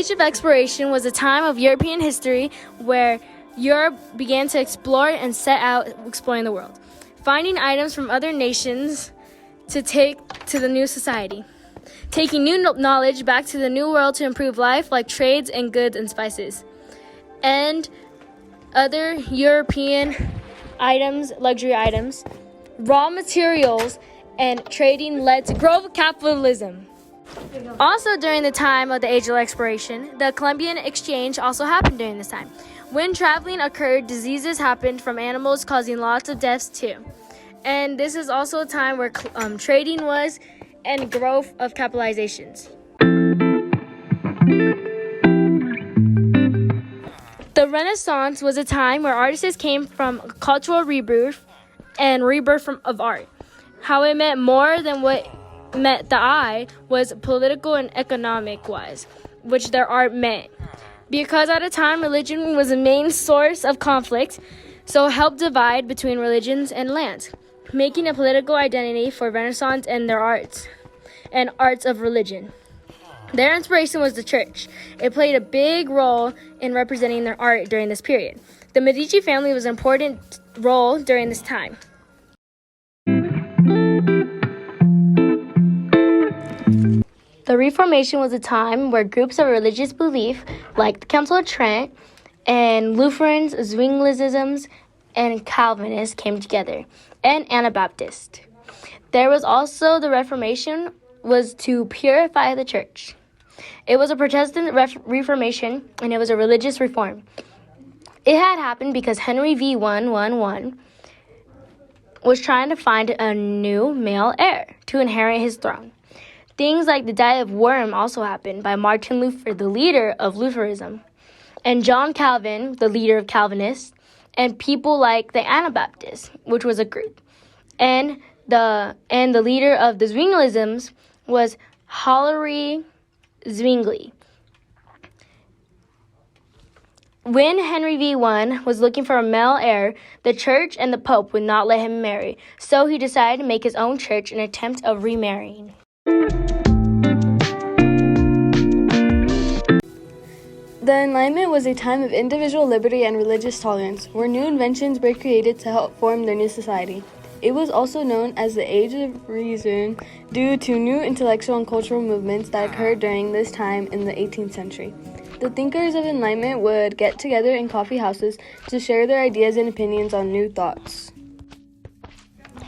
Age of Exploration was a time of European history where Europe began to explore and set out exploring the world, finding items from other nations to take to the new society, taking new knowledge back to the new world to improve life, like trades in goods and spices, and other European items, luxury items, raw materials, and trading led to growth of capitalism. Also during the time of the Age of Exploration, the Columbian Exchange also happened during this time. When traveling occurred, diseases happened from animals causing lots of deaths too. And this is also a time where trading was and growth of capitalizations. The Renaissance was a time where artists came from cultural rebirth and rebirth of art. How it meant more than what met the eye was political and economic wise, which their art meant. Because at a time religion was the main source of conflict, so it helped divide between religions and lands, making a political identity for Renaissance and their arts and arts of religion. Their inspiration was the church. It played a big role in representing their art during this period. The Medici family was an important role during this time. The Reformation was a time where groups of religious belief, like the Council of Trent, and Lutherans, Zwinglians, and Calvinists came together, and Anabaptists. There was also the Reformation was to purify the church. It was a Protestant Reformation, and it was a religious reform. It had happened because Henry V. 111 was trying to find a new male heir to inherit his throne. Things like the Diet of Worms also happened by Martin Luther, the leader of Lutheranism, and John Calvin, the leader of Calvinists, and people like the Anabaptists, which was a group. And the leader of the Zwinglians was Hilary Zwingli. When Henry V. was looking for a male heir, the church and the Pope would not let him marry, so he decided to make his own church in an attempt of remarrying. The Enlightenment was a time of individual liberty and religious tolerance, where new inventions were created to help form the new society. It was also known as the Age of Reason due to new intellectual and cultural movements that occurred during this time in the 18th century. The thinkers of Enlightenment would get together in coffee houses to share their ideas and opinions on new thoughts.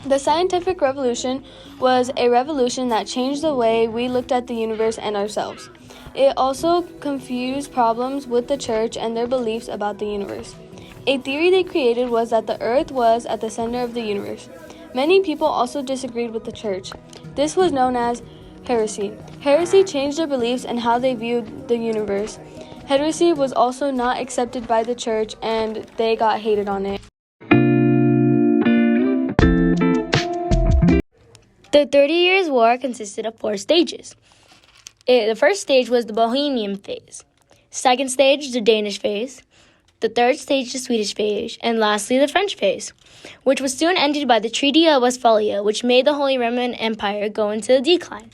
The scientific revolution was a revolution that changed the way we looked at the universe and ourselves. It also confused problems with the church and their beliefs about the universe. A theory they created was that the earth was at the center of the universe. Many people also disagreed with the church. This was known as heresy. Heresy changed their beliefs and how they viewed the universe. Heresy was also not accepted by the church, and they got hated on it. The 30 Years' War consisted of 4 stages. The first stage was the Bohemian phase. Second stage, the Danish phase. The third stage, the Swedish phase. And lastly, the French phase, which was soon ended by the Treaty of Westphalia, which made the Holy Roman Empire go into decline.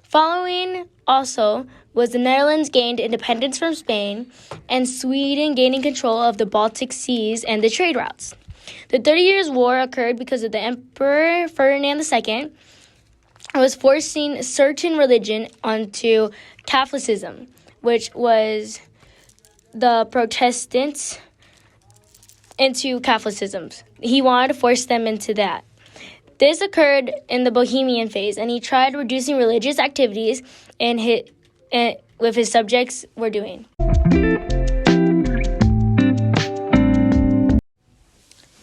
Following also was the Netherlands gained independence from Spain, and Sweden gaining control of the Baltic Seas and the trade routes. The 30 Years' War occurred because of the Emperor Ferdinand II was forcing certain religion onto Catholicism, which was the Protestants into Catholicism. He wanted to force them into that. This occurred in the Bohemian phase, and he tried reducing religious activities with his subjects were doing.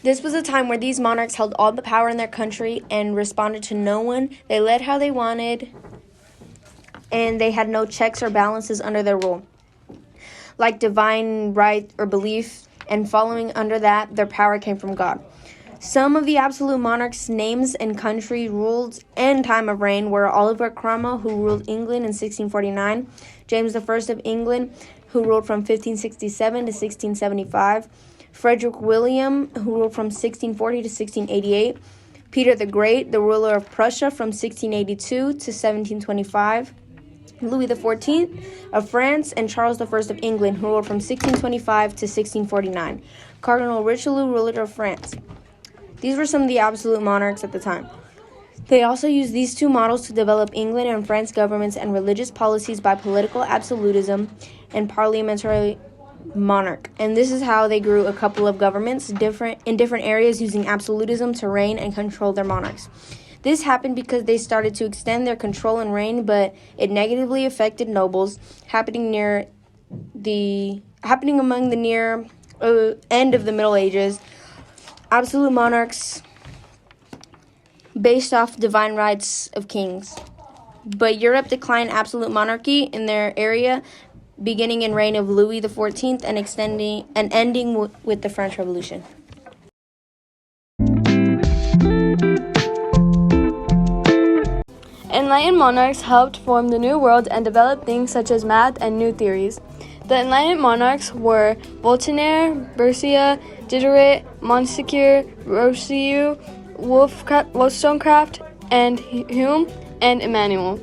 This was a time where these monarchs held all the power in their country and responded to no one. They led how they wanted, and they had no checks or balances under their rule, like divine right or belief, and following under that, their power came from God. Some of the absolute monarchs' names and country ruled and time of reign were Oliver Cromwell, who ruled England in 1649, James I of England, who ruled from 1567 to 1675, Frederick William, who ruled from 1640 to 1688, Peter the Great, the ruler of Prussia from 1682 to 1725, Louis XIV of France, and Charles I of England, who ruled from 1625 to 1649. Cardinal Richelieu, ruler of France. These were some of the absolute monarchs at the time. They also used these two models to develop England and France governments and religious policies by political absolutism and parliamentary monarch. And this is how they grew a couple of governments in different areas using absolutism to reign and control their monarchs. This happened because they started to extend their control and reign, but it negatively affected nobles, happening among the near end of the Middle Ages. Absolute monarchs based off divine rights of kings. But Europe declined absolute monarchy in their area, beginning in reign of Louis XIV and ending with the French Revolution. Enlightened monarchs helped form the New World and develop things such as math and new theories. The Enlightened monarchs were Voltaire, Bercia, Diderot, Montesquieu, Rousseau, Wollstonecraft, and Hume, and Emmanuel.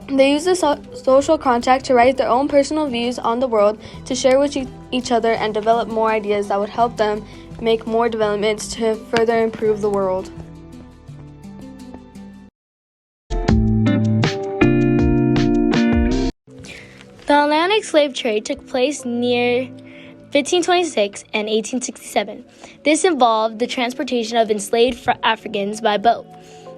They used the social contract to write their own personal views on the world, to share with each other, and develop more ideas that would help them make more developments to further improve the world. The Atlantic slave trade took place near 1526 and 1867. This involved the transportation of enslaved Africans by boat.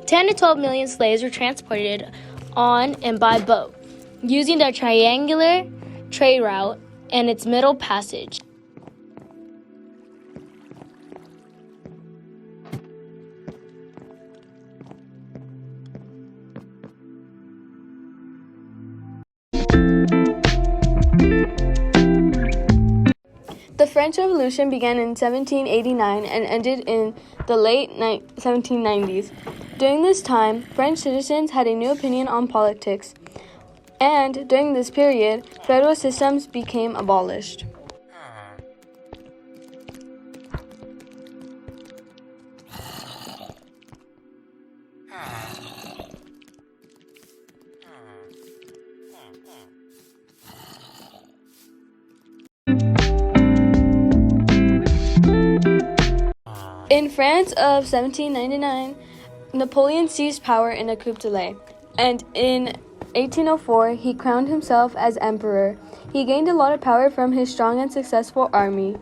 10 to 12 million slaves were transported on and by boat, using the triangular trade route and its middle passage. The French Revolution began in 1789 and ended in the late 1790s. During this time, French citizens had a new opinion on politics, and during this period, federal systems became abolished. In France of 1799, Napoleon seized power in a coup d'etat, and in 1804, he crowned himself as emperor. He gained a lot of power from his strong and successful army.